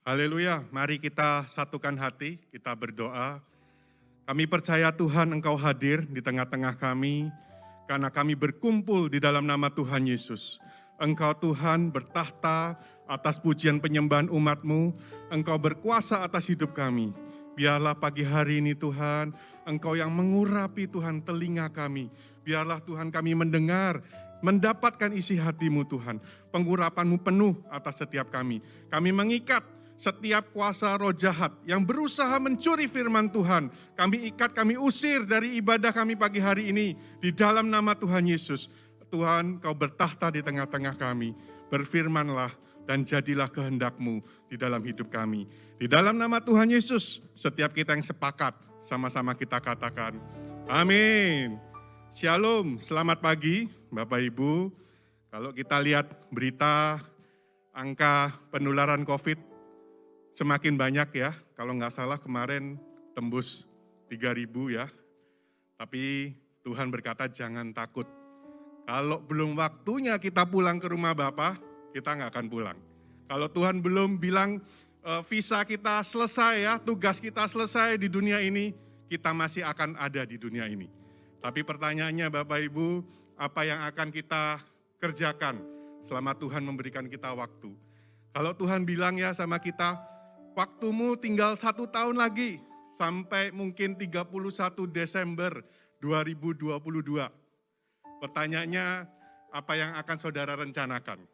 Haleluya, mari kita satukan hati, kita berdoa. Kami percaya Tuhan Engkau hadir di tengah-tengah kami, karena kami berkumpul di dalam nama Tuhan Yesus. Engkau Tuhan bertahta atas pujian penyembahan umat-Mu, Engkau berkuasa atas hidup kami. Biarlah pagi hari ini Tuhan, Engkau yang mengurapi Tuhan telinga kami. Biarlah Tuhan kami mendengar, mendapatkan isi hati-Mu Tuhan. Pengurapan-Mu penuh atas setiap kami. Kami mengikat setiap kuasa roh jahat yang berusaha mencuri firman Tuhan, kami ikat, kami usir dari ibadah kami pagi hari ini di dalam nama Tuhan Yesus. Tuhan, Kau bertahta di tengah-tengah kami. Berfirmanlah dan jadilah kehendak-Mu di dalam hidup kami. Di dalam nama Tuhan Yesus, setiap kita yang sepakat, sama-sama kita katakan, amin. Shalom, selamat pagi Bapak Ibu. Kalau kita lihat berita angka penularan COVID semakin banyak ya, kalau nggak salah kemarin tembus 3.000 ya. Tapi Tuhan berkata jangan takut. Kalau belum waktunya kita pulang ke rumah Bapa, kita nggak akan pulang. Kalau Tuhan belum bilang visa kita selesai ya, tugas kita selesai di dunia ini, kita masih akan ada di dunia ini. Tapi pertanyaannya Bapak Ibu, apa yang akan kita kerjakan selama Tuhan memberikan kita waktu? Kalau Tuhan bilang ya sama kita, waktumu tinggal 1 tahun lagi, sampai mungkin 31 Desember 2022. Pertanyaannya, apa yang akan saudara rencanakan?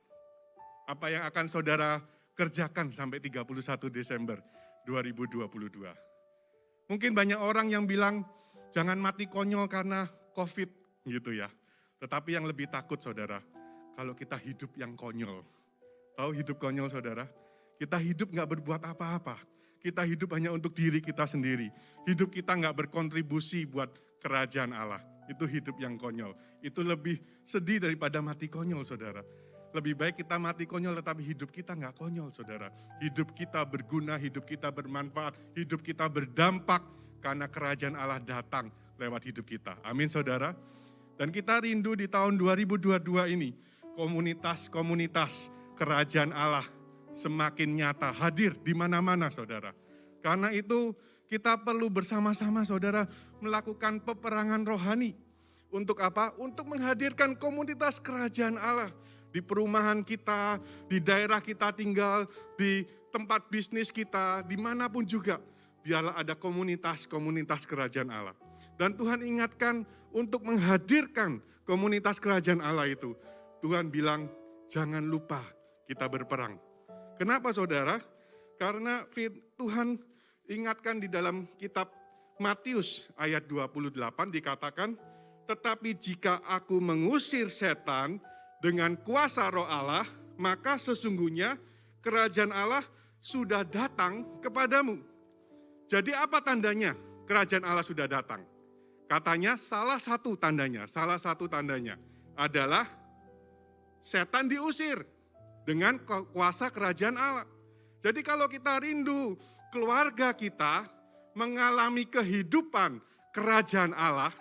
Apa yang akan saudara kerjakan sampai 31 Desember 2022? Mungkin banyak orang yang bilang, jangan mati konyol karena COVID gitu ya. Tetapi yang lebih takut saudara, kalau kita hidup yang konyol. Tahu hidup konyol saudara? Kita hidup nggak berbuat apa-apa. Kita hidup hanya untuk diri kita sendiri. Hidup kita nggak berkontribusi buat kerajaan Allah. Itu hidup yang konyol. Itu lebih sedih daripada mati konyol saudara. Lebih baik kita mati konyol tetapi hidup kita nggak konyol saudara. Hidup kita berguna, hidup kita bermanfaat, hidup kita berdampak karena kerajaan Allah datang lewat hidup kita. Amin saudara. Dan kita rindu di tahun 2022 ini komunitas-komunitas kerajaan Allah semakin nyata, hadir di mana-mana saudara. Karena itu kita perlu bersama-sama saudara melakukan peperangan rohani. Untuk apa? Untuk menghadirkan komunitas kerajaan Allah. Di perumahan kita, di daerah kita tinggal, di tempat bisnis kita, dimanapun juga. Biarlah ada komunitas-komunitas kerajaan Allah. Dan Tuhan ingatkan untuk menghadirkan komunitas kerajaan Allah itu. Tuhan bilang, jangan lupa kita berperang. Kenapa saudara? Karena Tuhan ingatkan di dalam kitab Matius ayat 28 dikatakan, tetapi jika aku mengusir setan dengan kuasa roh Allah, maka sesungguhnya kerajaan Allah sudah datang kepadamu. Jadi apa tandanya kerajaan Allah sudah datang? Katanya salah satu tandanya adalah setan diusir dengan kuasa kerajaan Allah. Jadi kalau kita rindu keluarga kita mengalami kehidupan kerajaan Allah,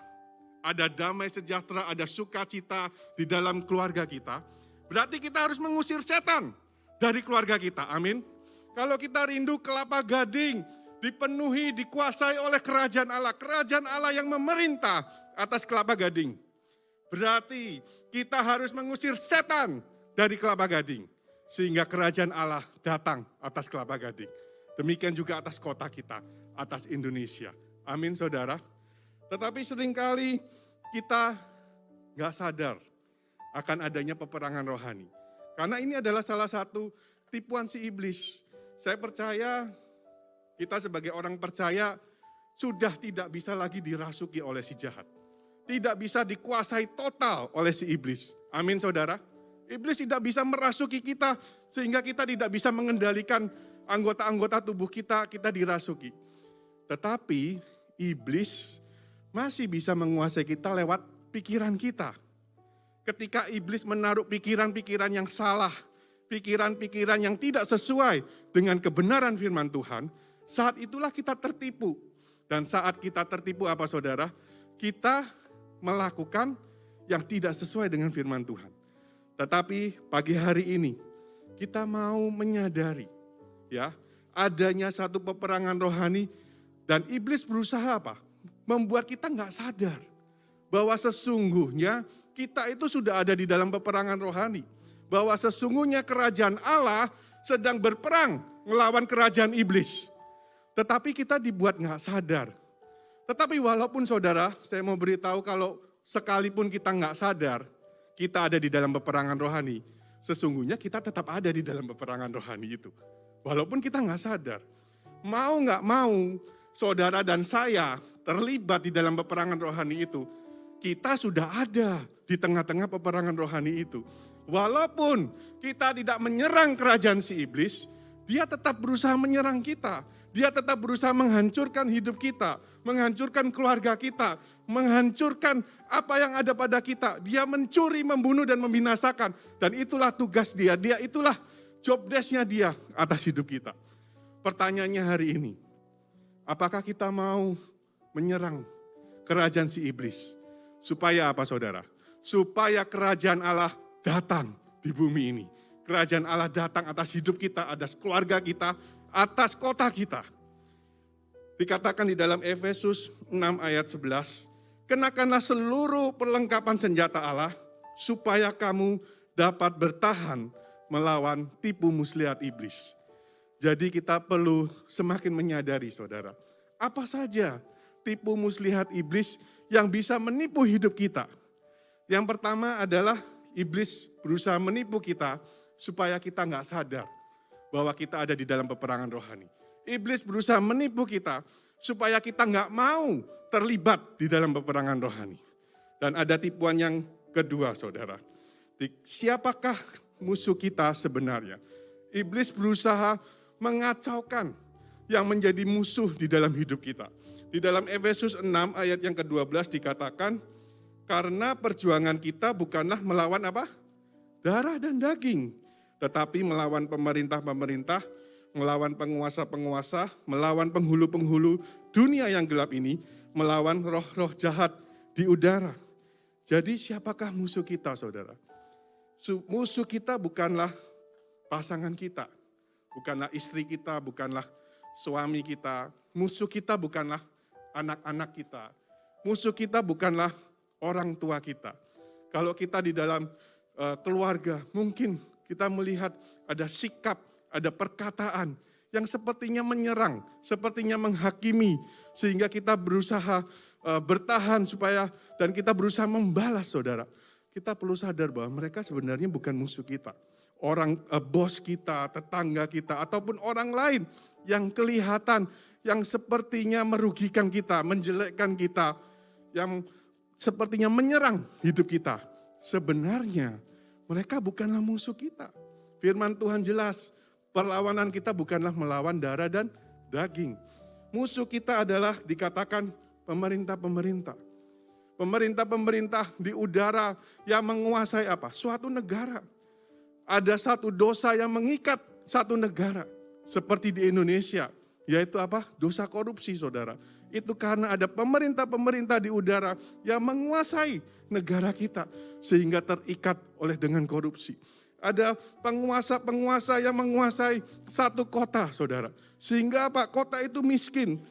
ada damai sejahtera, ada sukacita di dalam keluarga kita, berarti kita harus mengusir setan dari keluarga kita, amin. Kalau kita rindu Kelapa Gading dipenuhi, dikuasai oleh kerajaan Allah yang memerintah atas Kelapa Gading, berarti kita harus mengusir setan dari Kelapa Gading. Sehingga kerajaan Allah datang atas Kelapa Gading. Demikian juga atas kota kita, atas Indonesia. Amin saudara. Tetapi seringkali kita gak sadar akan adanya peperangan rohani. Karena ini adalah salah satu tipuan si iblis. Saya percaya kita sebagai orang percaya sudah tidak bisa lagi dirasuki oleh si jahat. Tidak bisa dikuasai total oleh si iblis. Amin saudara. Iblis tidak bisa merasuki kita sehingga kita tidak bisa mengendalikan anggota-anggota tubuh kita dirasuki. Tetapi iblis masih bisa menguasai kita lewat pikiran kita. Ketika iblis menaruh pikiran-pikiran yang salah, pikiran-pikiran yang tidak sesuai dengan kebenaran firman Tuhan, saat itulah kita tertipu. Dan saat kita tertipu apa saudara? Kita melakukan yang tidak sesuai dengan firman Tuhan. Tetapi pagi hari ini kita mau menyadari ya adanya satu peperangan rohani dan iblis berusaha apa? Membuat kita nggak sadar bahwa sesungguhnya kita itu sudah ada di dalam peperangan rohani. Bahwa sesungguhnya kerajaan Allah sedang berperang melawan kerajaan iblis. Tetapi kita dibuat nggak sadar. Tetapi walaupun saudara, saya mau beritahu kalau sekalipun kita nggak sadar, kita ada di dalam peperangan rohani. Sesungguhnya kita tetap ada di dalam peperangan rohani itu. Walaupun kita nggak sadar. Mau nggak mau, saudara dan saya terlibat di dalam peperangan rohani itu. Kita sudah ada di tengah-tengah peperangan rohani itu. Walaupun kita tidak menyerang kerajaan si iblis, dia tetap berusaha menyerang kita. Dia tetap berusaha menghancurkan hidup kita, menghancurkan keluarga kita, menghancurkan apa yang ada pada kita. Dia mencuri, membunuh, dan membinasakan. Dan itulah tugas dia, itulah job desk-nya dia atas hidup kita. Pertanyaannya hari ini, apakah kita mau menyerang kerajaan si iblis? Supaya apa saudara? Supaya kerajaan Allah datang di bumi ini. Kerajaan Allah datang atas hidup kita, atas keluarga kita, atas kota kita. Dikatakan di dalam Efesus 6 ayat 11, kenakanlah seluruh perlengkapan senjata Allah, supaya kamu dapat bertahan melawan tipu muslihat iblis. Jadi kita perlu semakin menyadari saudara, apa saja tipu muslihat iblis yang bisa menipu hidup kita. Yang pertama adalah iblis berusaha menipu kita supaya kita nggak sadar bahwa kita ada di dalam peperangan rohani. Iblis berusaha menipu kita supaya kita nggak mau terlibat di dalam peperangan rohani. Dan ada tipuan yang kedua saudara. Siapakah musuh kita sebenarnya? Iblis berusaha mengacaukan yang menjadi musuh di dalam hidup kita. Di dalam Efesus 6 ayat yang ke-12 dikatakan, karena perjuangan kita bukanlah melawan apa? Darah dan daging. Tetapi melawan pemerintah-pemerintah, melawan penguasa-penguasa, melawan penghulu-penghulu dunia yang gelap ini, melawan roh-roh jahat di udara. Jadi siapakah musuh kita saudara? Musuh kita bukanlah pasangan kita, bukanlah istri kita, bukanlah suami kita. Musuh kita bukanlah anak-anak kita. Musuh kita bukanlah orang tua kita. Kalau kita di dalam keluarga, mungkin kita melihat ada sikap, ada perkataan yang sepertinya menyerang, sepertinya menghakimi, sehingga kita berusaha bertahan supaya, dan kita berusaha membalas saudara. Kita perlu sadar bahwa mereka sebenarnya bukan musuh kita. Orang bos kita, tetangga kita, ataupun orang lain yang kelihatan, yang sepertinya merugikan kita, menjelekkan kita, yang sepertinya menyerang hidup kita. Sebenarnya mereka bukanlah musuh kita. Firman Tuhan jelas, perlawanan kita bukanlah melawan darah dan daging. Musuh kita adalah dikatakan pemerintah-pemerintah. Pemerintah-pemerintah di udara yang menguasai apa? Suatu negara. Ada satu dosa yang mengikat satu negara. Seperti di Indonesia, yaitu apa? Dosa korupsi saudara. Itu karena ada pemerintah-pemerintah di udara yang menguasai negara kita sehingga terikat oleh dengan korupsi. Ada penguasa-penguasa yang menguasai satu kota saudara. Sehingga apa? Kota itu miskin.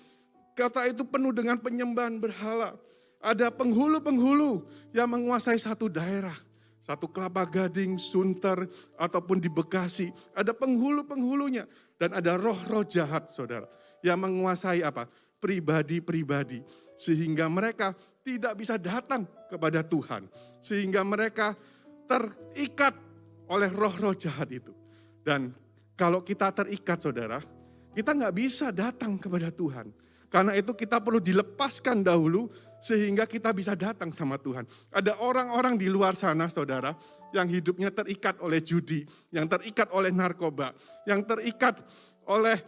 Kota itu penuh dengan penyembahan berhala. Ada penghulu-penghulu yang menguasai satu daerah. Satu Kelapa Gading, Sunter, ataupun di Bekasi. Ada penghulu-penghulunya. Dan ada roh-roh jahat saudara. Yang menguasai apa? Pribadi-pribadi. Sehingga mereka tidak bisa datang kepada Tuhan. Sehingga mereka terikat oleh roh-roh jahat itu. Dan kalau kita terikat saudara, kita nggak bisa datang kepada Tuhan. Karena itu kita perlu dilepaskan dahulu sehingga kita bisa datang sama Tuhan. Ada orang-orang di luar sana saudara yang hidupnya terikat oleh judi, yang terikat oleh narkoba, yang terikat oleh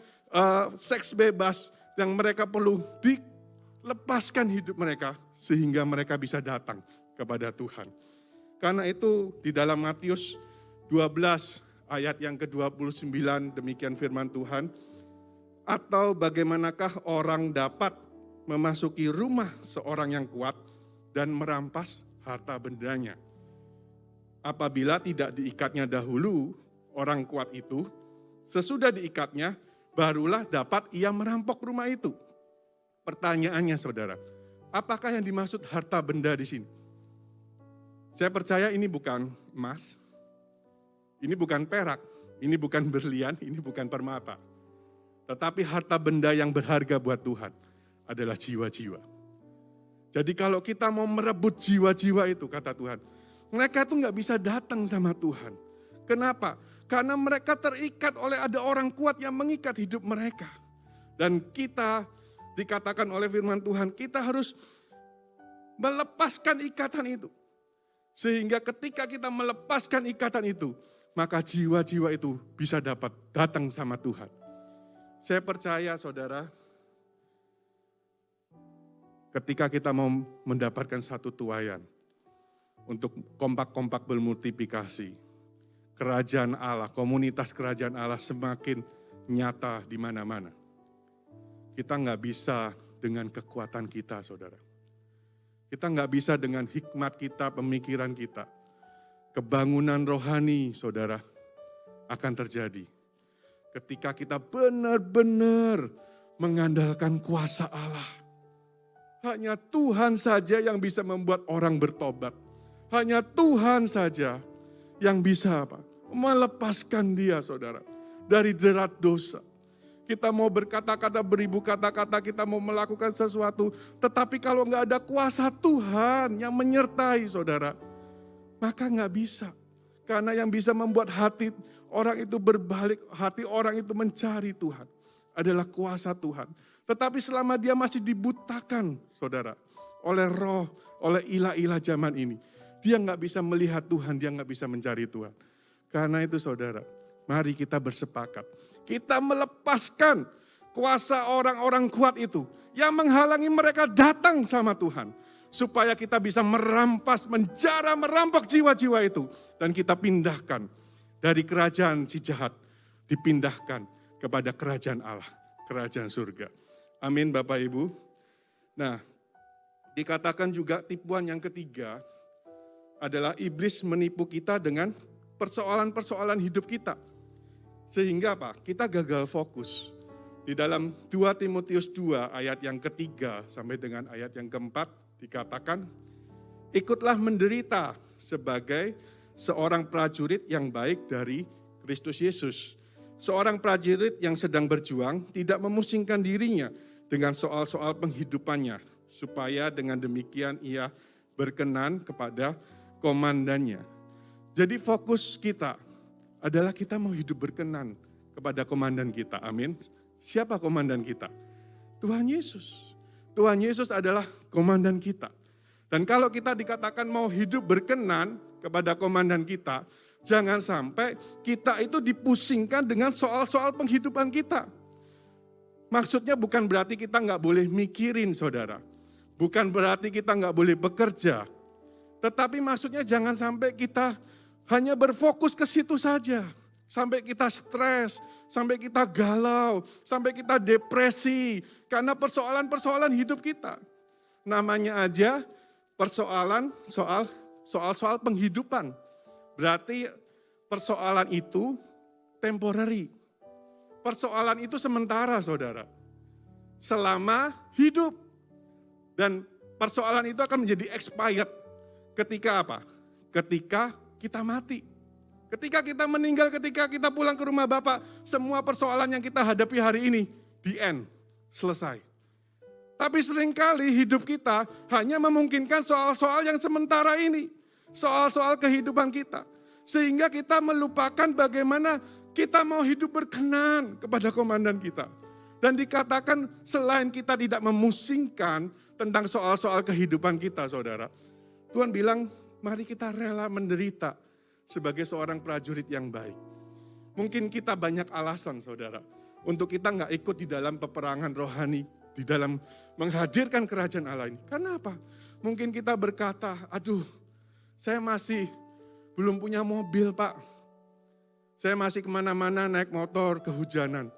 seks bebas, yang mereka perlu dilepaskan hidup mereka sehingga mereka bisa datang kepada Tuhan. Karena itu di dalam Matius 12 ayat yang ke-29 demikian firman Tuhan. Atau bagaimanakah orang dapat memasuki rumah seorang yang kuat dan merampas harta bendanya. Apabila tidak diikatnya dahulu orang kuat itu, sesudah diikatnya barulah dapat ia merampok rumah itu. Pertanyaannya saudara, apakah yang dimaksud harta benda di sini? Saya percaya ini bukan emas, ini bukan perak, ini bukan berlian, ini bukan permata. Tetapi harta benda yang berharga buat Tuhan adalah jiwa-jiwa. Jadi kalau kita mau merebut jiwa-jiwa itu, kata Tuhan, mereka tuh nggak bisa datang sama Tuhan. Kenapa? Karena mereka terikat oleh ada orang kuat yang mengikat hidup mereka. Dan kita dikatakan oleh firman Tuhan, kita harus melepaskan ikatan itu. Sehingga ketika kita melepaskan ikatan itu, maka jiwa-jiwa itu bisa dapat datang sama Tuhan. Saya percaya saudara, ketika kita mau mendapatkan satu tuaian untuk kompak-kompak bermultiplikasi, kerajaan Allah, komunitas kerajaan Allah semakin nyata di mana-mana. Kita nggak bisa dengan kekuatan kita, saudara. Kita nggak bisa dengan hikmat kita, pemikiran kita. Kebangunan rohani, saudara, akan terjadi ketika kita benar-benar mengandalkan kuasa Allah. Hanya Tuhan saja yang bisa membuat orang bertobat. Hanya Tuhan saja yang bisa melepaskan dia, saudara, dari jerat dosa. Kita mau berkata-kata beribu kata-kata, kita mau melakukan sesuatu. Tetapi kalau nggak ada kuasa Tuhan yang menyertai saudara, maka nggak bisa. Karena yang bisa membuat hati orang itu berbalik, hati orang itu mencari Tuhan adalah kuasa Tuhan. Tetapi selama dia masih dibutakan, saudara, oleh roh, oleh ilah-ilah zaman ini, dia nggak bisa melihat Tuhan, dia nggak bisa mencari Tuhan. Karena itu saudara, mari kita bersepakat. Kita melepaskan kuasa orang-orang kuat itu yang menghalangi mereka datang sama Tuhan. Supaya kita bisa merampas, menjara, merampok jiwa-jiwa itu. Dan kita pindahkan dari kerajaan si jahat, dipindahkan kepada kerajaan Allah, kerajaan surga. Amin Bapak Ibu. Nah, dikatakan juga tipuan yang ketiga adalah iblis menipu kita dengan persoalan-persoalan hidup kita. Sehingga apa? Kita gagal fokus. Di dalam 2 Timotius 2 ayat yang ketiga sampai dengan ayat yang keempat dikatakan, ikutlah menderita sebagai seorang prajurit yang baik dari Kristus Yesus. Seorang prajurit yang sedang berjuang tidak memusingkan dirinya dengan soal-soal penghidupannya, supaya dengan demikian ia berkenan kepada komandannya. Jadi fokus kita adalah kita mau hidup berkenan kepada komandan kita. Amin. Siapa komandan kita? Tuhan Yesus. Tuhan Yesus adalah komandan kita. Dan kalau kita dikatakan mau hidup berkenan kepada komandan kita, jangan sampai kita itu dipusingkan dengan soal-soal penghidupan kita. Maksudnya bukan berarti kita nggak boleh mikirin, saudara. Bukan berarti kita nggak boleh bekerja. Tetapi maksudnya jangan sampai kita hanya berfokus ke situ saja. Sampai kita stres, sampai kita galau, sampai kita depresi. Karena persoalan-persoalan hidup kita. Namanya aja persoalan soal penghidupan. Berarti persoalan itu temporary. Persoalan itu sementara, saudara. Selama hidup. Dan persoalan itu akan menjadi expired. Ketika apa? Ketika kita mati. Ketika kita meninggal, ketika kita pulang ke rumah Bapak, semua persoalan yang kita hadapi hari ini, the end, selesai. Tapi seringkali hidup kita hanya memungkinkan soal-soal yang sementara ini. Soal-soal kehidupan kita. Sehingga kita melupakan bagaimana kita mau hidup berkenan kepada komandan kita. Dan dikatakan selain kita tidak memusingkan tentang soal-soal kehidupan kita, saudara. Tuhan bilang, mari kita rela menderita sebagai seorang prajurit yang baik. Mungkin kita banyak alasan, saudara, untuk kita nggak ikut di dalam peperangan rohani, di dalam menghadirkan kerajaan Allah ini. Karena apa? Mungkin kita berkata, aduh, saya masih belum punya mobil, Pak. Saya masih kemana-mana naik motor, kehujanan.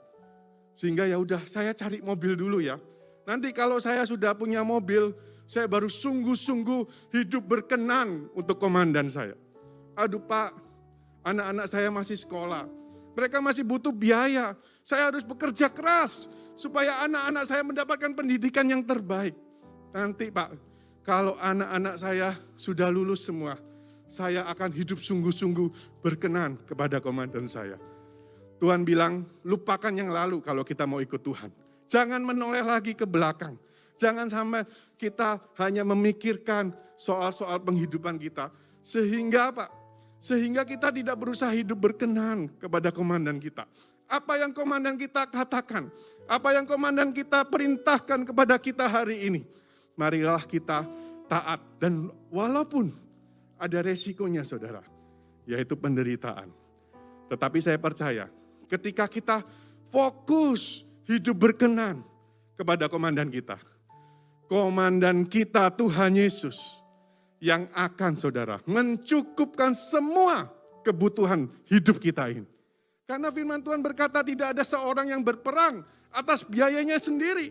Sehingga ya udah, saya cari mobil dulu ya. Nanti kalau saya sudah punya mobil, saya baru sungguh-sungguh hidup berkenan untuk komandan saya. Aduh Pak, anak-anak saya masih sekolah. Mereka masih butuh biaya. Saya harus bekerja keras supaya anak-anak saya mendapatkan pendidikan yang terbaik. Nanti Pak, kalau anak-anak saya sudah lulus semua, saya akan hidup sungguh-sungguh berkenan kepada komandan saya. Tuhan bilang, lupakan yang lalu kalau kita mau ikut Tuhan. Jangan menoleh lagi ke belakang. Jangan sampai kita hanya memikirkan soal-soal penghidupan kita. Sehingga Pak, sehingga kita tidak berusaha hidup berkenan kepada komandan kita. Apa yang komandan kita katakan, apa yang komandan kita perintahkan kepada kita hari ini, marilah kita taat. Dan walaupun ada resikonya saudara, yaitu penderitaan. Tetapi saya percaya, ketika kita fokus hidup berkenan kepada komandan kita Tuhan Yesus, yang akan saudara mencukupkan semua kebutuhan hidup kita ini. Karena firman Tuhan berkata tidak ada seorang yang berperang atas biayanya sendiri.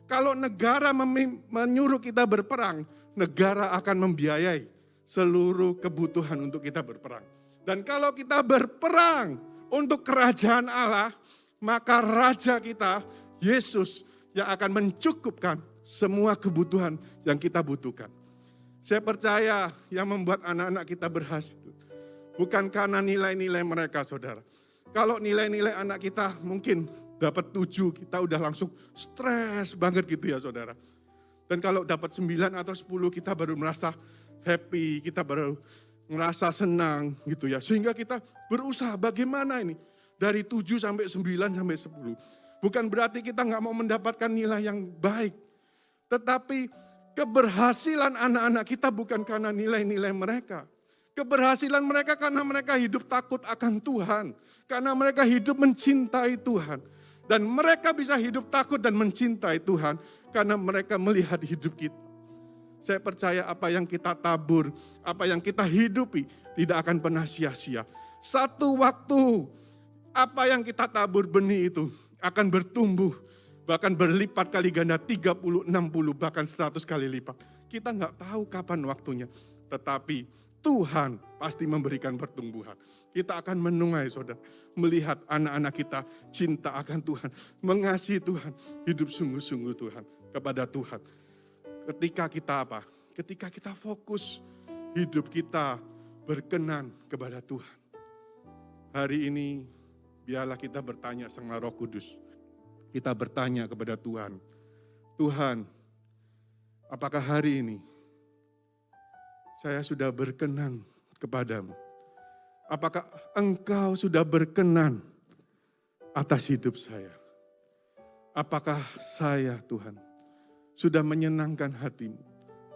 Kalau negara menyuruh kita berperang, negara akan membiayai seluruh kebutuhan untuk kita berperang. Dan kalau kita berperang untuk kerajaan Allah, maka Raja kita, Yesus, yang akan mencukupkan semua kebutuhan yang kita butuhkan. Saya percaya yang membuat anak-anak kita berhasil bukan karena nilai-nilai mereka saudara. Kalau nilai-nilai anak kita mungkin dapat 7, kita udah langsung stres banget gitu ya saudara. Dan kalau dapat 9 atau 10 kita baru merasa happy, kita baru merasa senang gitu ya. Sehingga kita berusaha bagaimana ini dari 7 sampai 9 sampai 10. Bukan berarti kita nggak mau mendapatkan nilai yang baik. Tetapi keberhasilan anak-anak kita bukan karena nilai-nilai mereka. Keberhasilan mereka karena mereka hidup takut akan Tuhan. Karena mereka hidup mencintai Tuhan. Dan mereka bisa hidup takut dan mencintai Tuhan karena mereka melihat hidup kita. Saya percaya apa yang kita tabur, apa yang kita hidupi tidak akan pernah sia-sia. Satu waktu apa yang kita tabur benih itu akan bertumbuh. Bahkan berlipat kali ganda 30, 60, bahkan 100 kali lipat. Kita nggak tahu kapan waktunya. Tetapi Tuhan pasti memberikan pertumbuhan. Kita akan menungai saudara. Melihat anak-anak kita cinta akan Tuhan. Mengasihi Tuhan. Hidup sungguh-sungguh Tuhan. Kepada Tuhan. Ketika kita apa? Ketika kita fokus. Hidup kita berkenan kepada Tuhan. Hari ini biarlah kita bertanya sama Roh Kudus. Kita bertanya kepada Tuhan, Tuhan, apakah hari ini saya sudah berkenan kepadamu? Apakah Engkau sudah berkenan atas hidup saya? Apakah saya, Tuhan, sudah menyenangkan hatimu?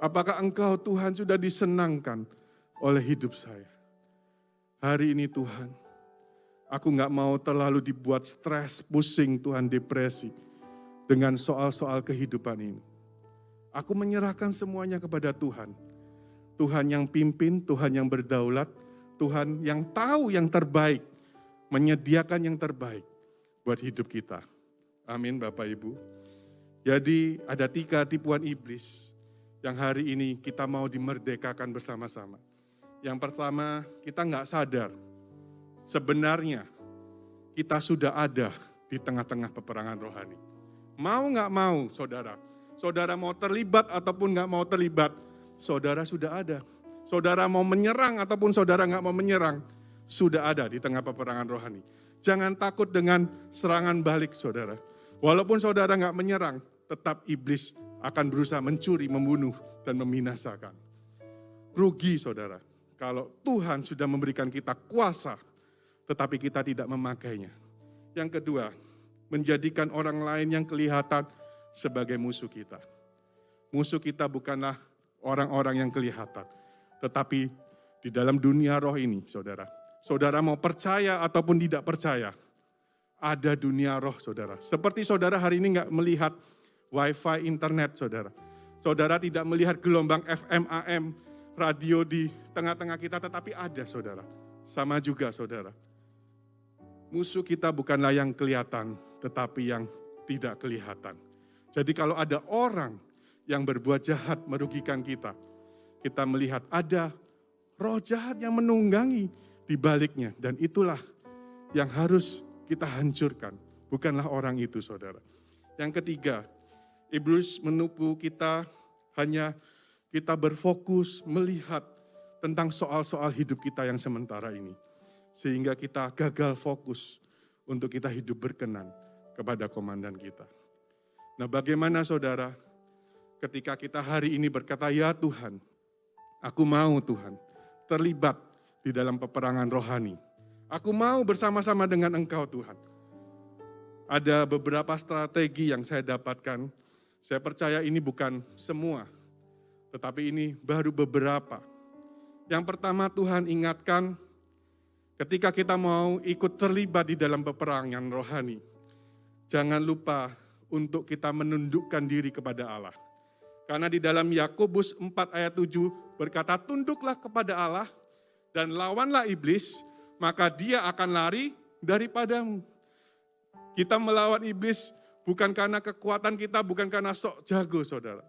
Apakah Engkau, Tuhan, sudah disenangkan oleh hidup saya? Hari ini, Tuhan, aku gak mau terlalu dibuat stres, pusing, Tuhan, depresi dengan soal-soal kehidupan ini. Aku menyerahkan semuanya kepada Tuhan. Tuhan yang pimpin, Tuhan yang berdaulat, Tuhan yang tahu yang terbaik, menyediakan yang terbaik buat hidup kita. Amin Bapak Ibu. Jadi ada 3 tipuan iblis yang hari ini kita mau dimerdekakan bersama-sama. Yang pertama, kita gak sadar. Sebenarnya kita sudah ada di tengah-tengah peperangan rohani. Mau gak mau saudara, saudara mau terlibat ataupun gak mau terlibat, saudara sudah ada. Saudara mau menyerang ataupun saudara gak mau menyerang, sudah ada di tengah peperangan rohani. Jangan takut dengan serangan balik saudara. Walaupun saudara gak menyerang, tetap iblis akan berusaha mencuri, membunuh, dan membinasakan. Rugi saudara, kalau Tuhan sudah memberikan kita kuasa, tetapi kita tidak memakainya. Yang kedua, menjadikan orang lain yang kelihatan sebagai musuh kita. Musuh kita bukanlah orang-orang yang kelihatan, tetapi di dalam dunia roh ini, saudara. Saudara mau percaya ataupun tidak percaya, ada dunia roh, saudara. Seperti saudara hari ini nggak melihat wifi internet, saudara. Saudara tidak melihat gelombang FM, AM, radio di tengah-tengah kita, tetapi ada, saudara. Sama juga, saudara. Musuh kita bukanlah yang kelihatan, tetapi yang tidak kelihatan. Jadi kalau ada orang yang berbuat jahat merugikan kita, kita melihat ada roh jahat yang menunggangi di baliknya. Dan itulah yang harus kita hancurkan, bukanlah orang itu, saudara. Yang ketiga, iblis menipu kita hanya kita berfokus melihat tentang soal-soal hidup kita yang sementara ini. Sehingga kita gagal fokus untuk kita hidup berkenan kepada komandan kita. Nah, bagaimana saudara ketika kita hari ini berkata, ya Tuhan, aku mau Tuhan terlibat di dalam peperangan rohani. Aku mau bersama-sama dengan Engkau Tuhan. Ada beberapa strategi yang saya dapatkan. Saya percaya ini bukan semua, tetapi ini baru beberapa. Yang pertama, Tuhan ingatkan ketika kita mau ikut terlibat di dalam peperangan rohani, jangan lupa untuk kita menundukkan diri kepada Allah. Karena di dalam Yakobus 4 ayat 7 berkata, tunduklah kepada Allah dan lawanlah iblis, maka dia akan lari daripadamu. Kita melawan iblis bukan karena kekuatan kita, bukan karena sok jago, saudara.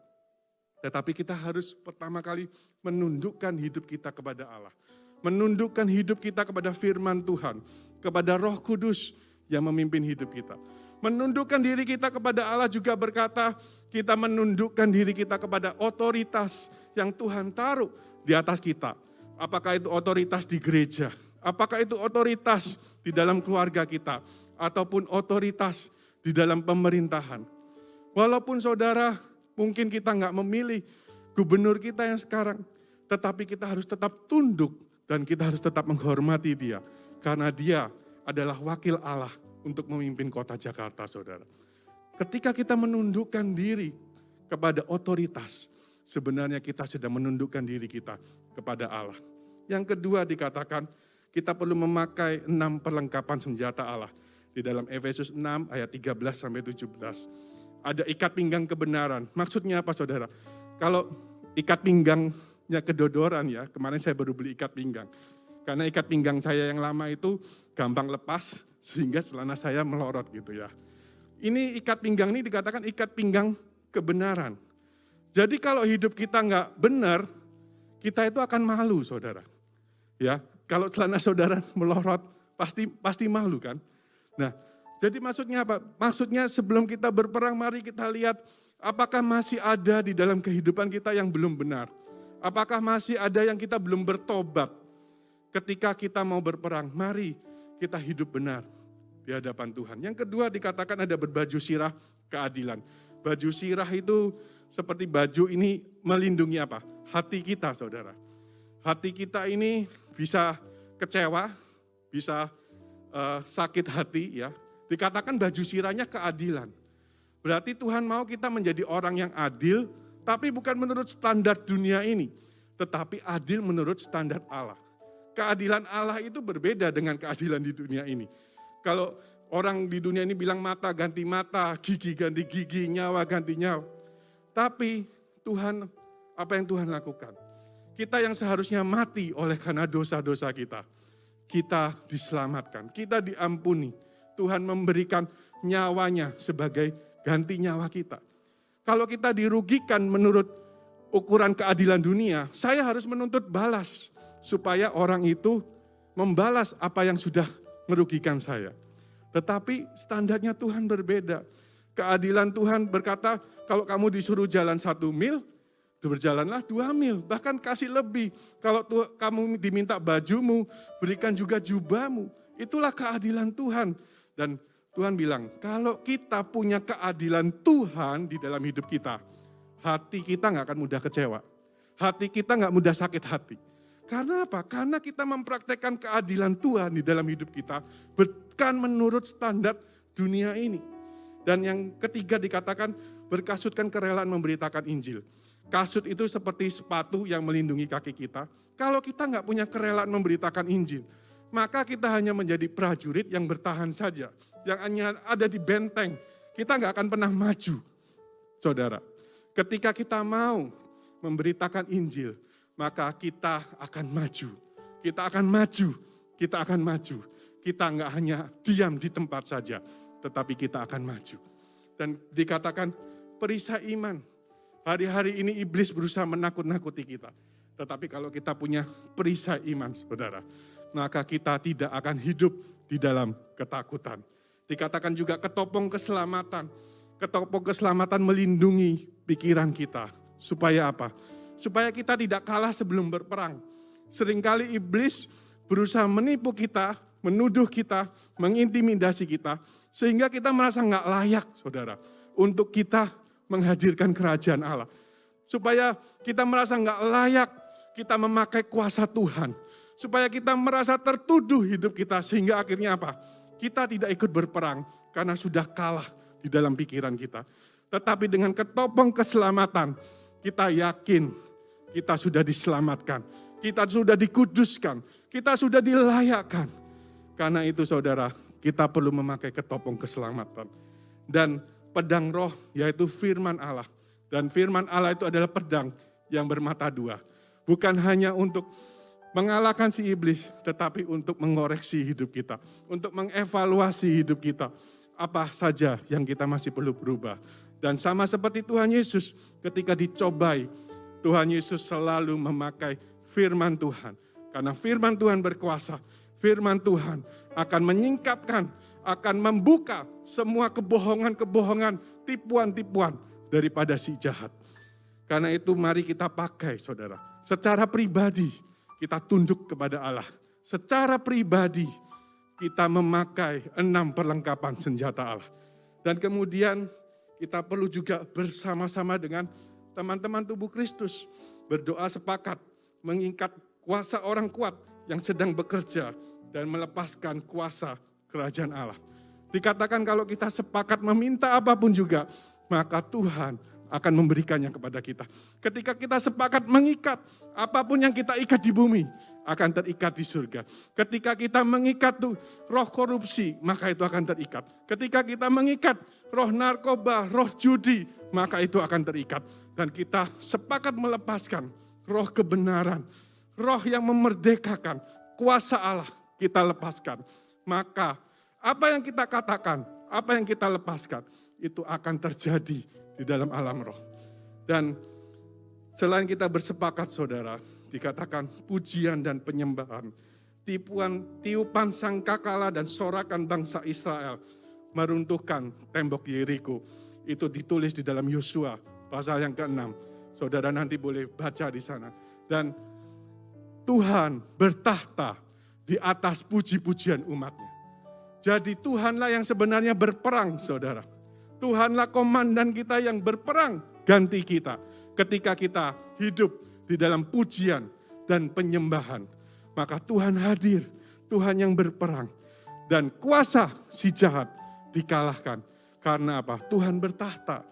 Tetapi kita harus pertama kali menundukkan hidup kita kepada Allah. Menundukkan hidup kita kepada firman Tuhan, kepada Roh Kudus yang memimpin hidup kita. Menundukkan diri kita kepada Allah juga berkata, kita menundukkan diri kita kepada otoritas yang Tuhan taruh di atas kita. Apakah itu otoritas di gereja, apakah itu otoritas di dalam keluarga kita, ataupun otoritas di dalam pemerintahan. Walaupun saudara, mungkin kita nggak memilih gubernur kita yang sekarang, tetapi kita harus tetap tunduk dan kita harus tetap menghormati dia. Karena dia adalah wakil Allah untuk memimpin kota Jakarta, saudara. Ketika kita menundukkan diri kepada otoritas, sebenarnya kita sedang menundukkan diri kita kepada Allah. Yang kedua dikatakan, kita perlu memakai 6 perlengkapan senjata Allah. Di dalam Efesus 6 ayat 13-17. Ada ikat pinggang kebenaran. Maksudnya apa, saudara? Kalau ikat pinggangnya kedodoran ya, kemarin saya baru beli ikat pinggang. Karena ikat pinggang saya yang lama itu gampang lepas, sehingga celana saya melorot gitu ya. Ini ikat pinggang ini dikatakan ikat pinggang kebenaran. Jadi kalau hidup kita nggak benar, kita itu akan malu, saudara. Ya, kalau celana saudara melorot, pasti malu kan. Nah, jadi maksudnya apa? Maksudnya sebelum kita berperang, mari kita lihat apakah masih ada di dalam kehidupan kita yang belum benar. Apakah masih ada yang kita belum bertobat. Ketika kita mau berperang, mari kita hidup benar di hadapan Tuhan. Yang kedua dikatakan ada berbaju sirah keadilan. Baju sirah itu seperti baju ini melindungi apa? Hati kita, saudara. Hati kita ini bisa kecewa, bisa sakit hati ya. Dikatakan baju sirahnya keadilan. Berarti Tuhan mau kita menjadi orang yang adil, tapi bukan menurut standar dunia ini, tetapi adil menurut standar Allah. Keadilan Allah itu berbeda dengan keadilan di dunia ini. Kalau orang di dunia ini bilang mata ganti mata, gigi ganti gigi, nyawa ganti nyawa. Tapi Tuhan, apa yang Tuhan lakukan? Kita yang seharusnya mati oleh karena dosa-dosa kita. Kita diselamatkan, kita diampuni. Tuhan memberikan nyawanya sebagai ganti nyawa kita. Kalau kita dirugikan menurut ukuran keadilan dunia, saya harus menuntut balas. Supaya orang itu membalas apa yang sudah merugikan saya. Tetapi standarnya Tuhan berbeda. Keadilan Tuhan berkata, kalau kamu disuruh jalan 1 mil, berjalanlah 2 mil. Bahkan kasih lebih. Kalau kamu diminta bajumu, berikan juga jubahmu. Itulah keadilan Tuhan. Dan Tuhan bilang, kalau kita punya keadilan Tuhan di dalam hidup kita, hati kita gak akan mudah kecewa. Hati kita gak mudah sakit hati. Karena apa? Karena kita mempraktekkan keadilan Tuhan di dalam hidup kita, bukan menurut standar dunia ini. Dan yang ketiga dikatakan, berkasutkan kerelaan memberitakan Injil. Kasut itu seperti sepatu yang melindungi kaki kita. Kalau kita nggak punya kerelaan memberitakan Injil, maka kita hanya menjadi prajurit yang bertahan saja. Yang hanya ada di benteng. Kita nggak akan pernah maju. Saudara, ketika kita mau memberitakan Injil, maka kita akan maju. Kita akan maju. Kita akan maju. Kita nggak hanya diam di tempat saja, tetapi kita akan maju. Dan dikatakan perisai iman. Hari-hari ini iblis berusaha menakut-nakuti kita. Tetapi kalau kita punya perisai iman, saudara, maka kita tidak akan hidup di dalam ketakutan. Dikatakan juga ketopong keselamatan. Ketopong keselamatan melindungi pikiran kita. Supaya apa? Supaya kita tidak kalah sebelum berperang. Seringkali iblis berusaha menipu kita, menuduh kita, mengintimidasi kita. Sehingga kita merasa nggak layak, saudara, untuk kita menghadirkan kerajaan Allah. Supaya kita merasa nggak layak kita memakai kuasa Tuhan. Supaya kita merasa tertuduh hidup kita, sehingga akhirnya apa? Kita tidak ikut berperang karena sudah kalah di dalam pikiran kita. Tetapi dengan ketopong keselamatan, kita yakin kita sudah diselamatkan. Kita sudah dikuduskan. Kita sudah dilayakkan. Karena itu saudara, kita perlu memakai ketopong keselamatan. Dan pedang roh yaitu firman Allah. Dan firman Allah itu adalah pedang yang bermata dua. Bukan hanya untuk mengalahkan si iblis, tetapi untuk mengoreksi hidup kita. Untuk mengevaluasi hidup kita. Apa saja yang kita masih perlu berubah. Dan sama seperti Tuhan Yesus ketika dicobai, Tuhan Yesus selalu memakai firman Tuhan. Karena firman Tuhan berkuasa. Firman Tuhan akan menyingkapkan, akan membuka semua kebohongan-kebohongan, tipuan-tipuan daripada si jahat. Karena itu mari kita pakai saudara. Secara pribadi kita tunduk kepada Allah. Secara pribadi kita memakai 6 perlengkapan senjata Allah. Dan kemudian kita perlu juga bersama-sama dengan teman-teman tubuh Kristus. Berdoa sepakat mengikat kuasa orang kuat yang sedang bekerja dan melepaskan kuasa kerajaan Allah. Dikatakan kalau kita sepakat meminta apapun juga, maka Tuhan akan memberikannya kepada kita. Ketika kita sepakat mengikat, apapun yang kita ikat di bumi akan terikat di surga. Ketika kita mengikat tuh roh korupsi, maka itu akan terikat. Ketika kita mengikat roh narkoba, roh judi, maka itu akan terikat. Dan kita sepakat melepaskan roh kebenaran, roh yang memerdekakan, kuasa Allah kita lepaskan. Maka apa yang kita katakan, apa yang kita lepaskan, itu akan terjadi di dalam alam roh. Dan selain kita bersepakat saudara, dikatakan pujian dan penyembahan, tiupan sangkakala dan sorakan bangsa Israel meruntuhkan tembok Yeriko. Itu ditulis di dalam Yosua pasal yang ke-6. Saudara nanti boleh baca di sana. Dan Tuhan bertahta di atas puji-pujian umatnya. Jadi Tuhanlah yang sebenarnya berperang saudara. Tuhanlah komandan kita yang berperang ganti kita. Ketika kita hidup di dalam pujian dan penyembahan. Maka Tuhan hadir, Tuhan yang berperang. Dan kuasa si jahat dikalahkan. Karena apa? Tuhan bertahta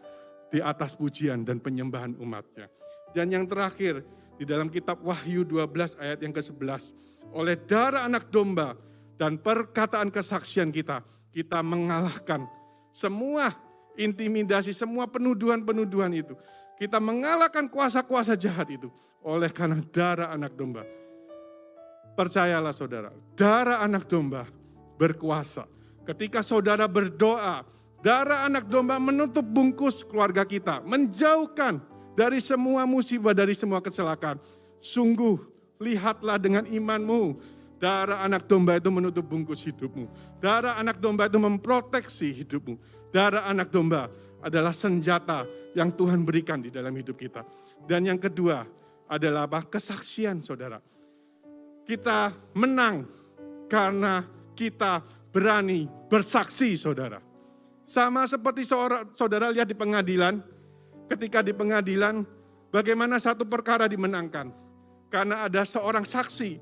di atas pujian dan penyembahan umatnya. Dan yang terakhir, di dalam kitab Wahyu 12 ayat yang ke-11. Oleh darah anak domba dan perkataan kesaksian kita, kita mengalahkan semua intimidasi, semua penuduhan-penuduhan itu. Kita mengalahkan kuasa-kuasa jahat itu oleh karena darah anak domba. Percayalah saudara, darah anak domba berkuasa. Ketika saudara berdoa, darah anak domba menutup bungkus keluarga kita, menjauhkan dari semua musibah, dari semua kecelakaan. Sungguh, lihatlah dengan imanmu, darah anak domba itu menutup bungkus hidupmu. Darah anak domba itu memproteksi hidupmu. Darah anak domba adalah senjata yang Tuhan berikan di dalam hidup kita. Dan yang kedua adalah apa? Kesaksian saudara. Kita menang karena kita berani bersaksi saudara. Sama seperti saudara lihat di pengadilan. Ketika di pengadilan bagaimana satu perkara dimenangkan. Karena ada seorang saksi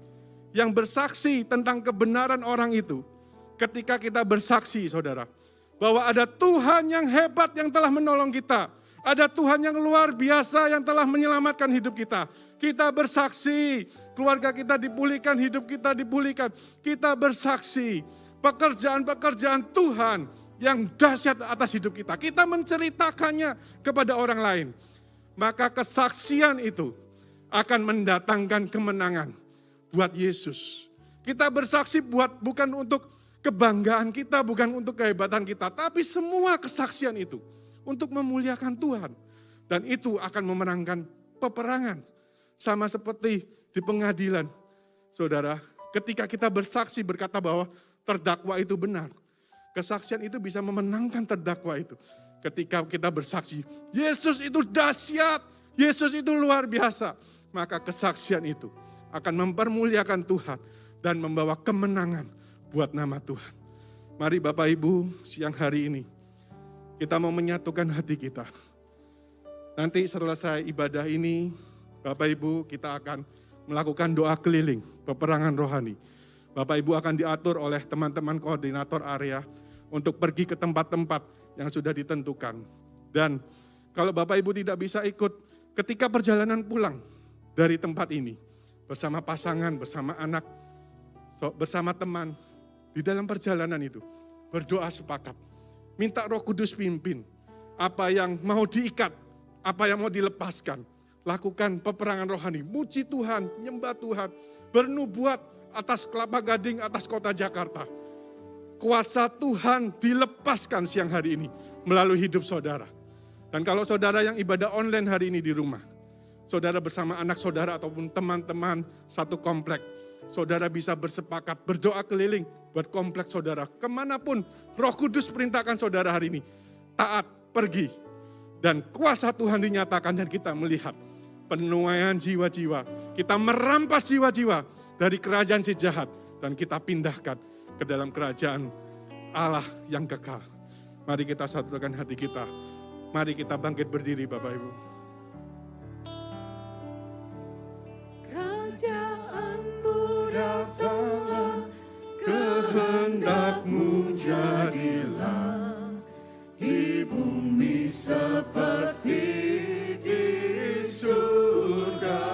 yang bersaksi tentang kebenaran orang itu. Ketika kita bersaksi saudara. Bahwa ada Tuhan yang hebat yang telah menolong kita. Ada Tuhan yang luar biasa yang telah menyelamatkan hidup kita. Kita bersaksi, keluarga kita dipulihkan, hidup kita dipulihkan. Kita bersaksi, pekerjaan-pekerjaan Tuhan yang dahsyat atas hidup kita. Kita menceritakannya kepada orang lain. Maka kesaksian itu akan mendatangkan kemenangan buat Yesus. Kita bersaksi bukan untuk kebanggaan kita, bukan untuk kehebatan kita, tapi semua kesaksian itu untuk memuliakan Tuhan. Dan itu akan memenangkan peperangan. Sama seperti di pengadilan. Saudara, ketika kita bersaksi berkata bahwa terdakwa itu benar. Kesaksian itu bisa memenangkan terdakwa itu. Ketika kita bersaksi, Yesus itu dahsyat, Yesus itu luar biasa. Maka kesaksian itu akan mempermuliakan Tuhan dan membawa kemenangan buat nama Tuhan. Mari Bapak Ibu, siang hari ini kita mau menyatukan hati kita. Nanti selesai ibadah ini, Bapak Ibu, kita akan melakukan doa keliling, peperangan rohani. Bapak Ibu akan diatur oleh teman-teman koordinator area untuk pergi ke tempat-tempat yang sudah ditentukan. Dan kalau Bapak Ibu tidak bisa ikut, ketika perjalanan pulang dari tempat ini, bersama pasangan, bersama anak, bersama teman, di dalam perjalanan itu, berdoa sepakat. Minta Roh Kudus pimpin, apa yang mau diikat, apa yang mau dilepaskan. Lakukan peperangan rohani, muji Tuhan, nyembah Tuhan, bernubuat atas Kelapa Gading, atas kota Jakarta. Kuasa Tuhan dilepaskan siang hari ini melalui hidup saudara. Dan kalau saudara yang ibadah online hari ini di rumah, saudara bersama anak saudara ataupun teman-teman satu komplek, saudara bisa bersepakat berdoa keliling buat kompleks saudara. Kemanapun Roh Kudus perintahkan saudara hari ini, taat, pergi. Dan kuasa Tuhan dinyatakan dan kita melihat penuaian jiwa-jiwa. Kita merampas jiwa-jiwa dari kerajaan si jahat dan kita pindahkan ke dalam kerajaan Allah yang kekal. Mari kita satukan hati kita. Mari kita bangkit berdiri Bapak Ibu. Kerajaanmu datanglah, kehendakmu jadilah di bumi seperti di surga.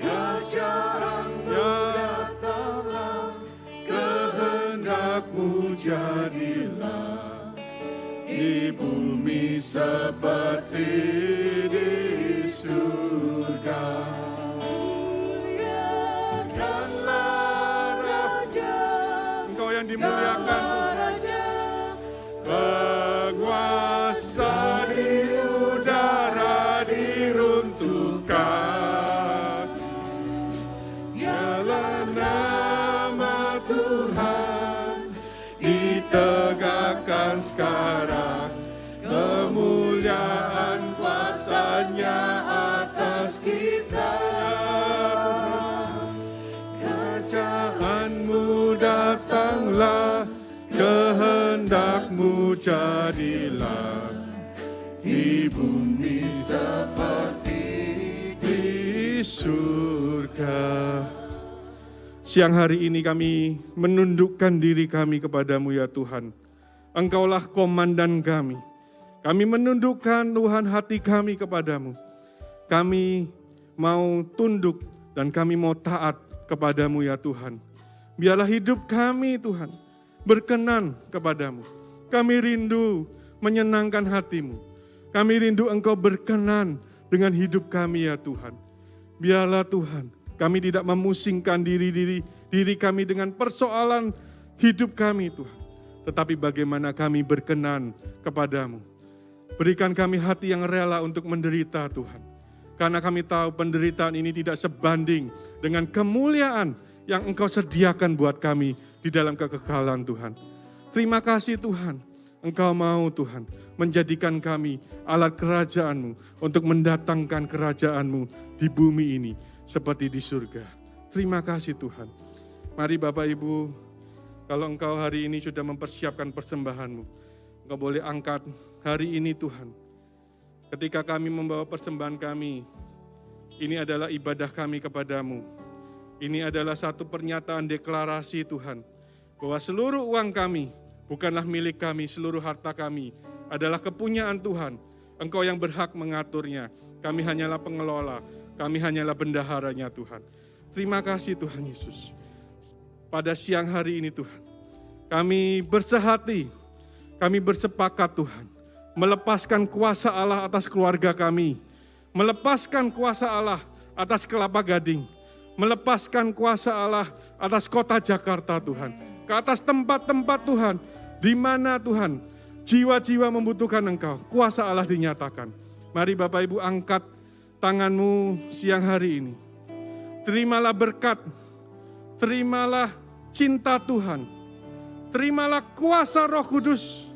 Kerajaanmu datanglah, kehendakmu jadilah di bumi seperti di surga. Engkau yang dimuliakan Tuhan. Penguasa di udara diruntuhkan. Biarlah nama Tuhan ditegakkan sekarang. Kemuliaan kuasa-Nya atas kita. Kerajaanmu datanglah, kehendakmu jadilah di bumi seperti di surga. Siang hari ini kami menundukkan diri kami kepadamu ya Tuhan. Engkaulah komandan kami. Kami menundukkan Tuhan hati kami kepadamu. Kami mau tunduk dan kami mau taat kepadamu ya Tuhan. Biarlah hidup kami Tuhan berkenan kepadamu. Kami rindu menyenangkan hatimu. Kami rindu Engkau berkenan dengan hidup kami ya Tuhan. Biarlah Tuhan kami tidak memusingkan diri kami dengan persoalan hidup kami Tuhan. Tetapi bagaimana kami berkenan kepadamu. Berikan kami hati yang rela untuk menderita Tuhan. Karena kami tahu penderitaan ini tidak sebanding dengan kemuliaan yang Engkau sediakan buat kami di dalam kekekalan Tuhan. Terima kasih Tuhan, Engkau mau Tuhan menjadikan kami alat kerajaan-Mu untuk mendatangkan kerajaan-Mu di bumi ini seperti di surga. Terima kasih Tuhan. Mari Bapak Ibu, kalau Engkau hari ini sudah mempersiapkan persembahan-Mu, Engkau boleh angkat hari ini Tuhan. Ketika kami membawa persembahan kami, ini adalah ibadah kami kepadamu. Ini adalah satu pernyataan deklarasi Tuhan, bahwa seluruh uang kami bukanlah milik kami, seluruh harta kami adalah kepunyaan Tuhan. Engkau yang berhak mengaturnya, kami hanyalah pengelola, kami hanyalah bendaharanya Tuhan. Terima kasih Tuhan Yesus. Pada siang hari ini Tuhan, kami bersehati, kami bersepakat Tuhan, melepaskan kuasa Allah atas keluarga kami, melepaskan kuasa Allah atas Kelapa Gading, melepaskan kuasa Allah atas kota Jakarta Tuhan, ke atas tempat-tempat Tuhan, di mana Tuhan jiwa-jiwa membutuhkan Engkau, kuasa Allah dinyatakan. Mari Bapak Ibu angkat tanganmu siang hari ini. Terimalah berkat, terimalah cinta Tuhan. Terimalah kuasa Roh Kudus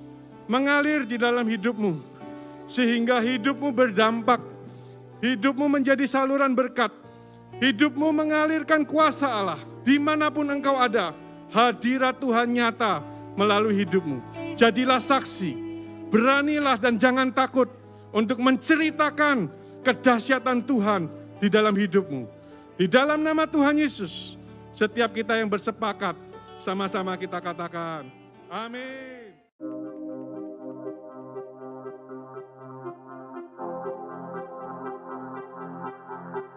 mengalir di dalam hidupmu, sehingga hidupmu berdampak, hidupmu menjadi saluran berkat, hidupmu mengalirkan kuasa Allah. Dimanapun engkau ada, hadirat Tuhan nyata melalui hidupmu. Jadilah saksi, beranilah dan jangan takut untuk menceritakan kedahsyatan Tuhan di dalam hidupmu. Di dalam nama Tuhan Yesus, setiap kita yang bersepakat, sama-sama kita katakan, amin.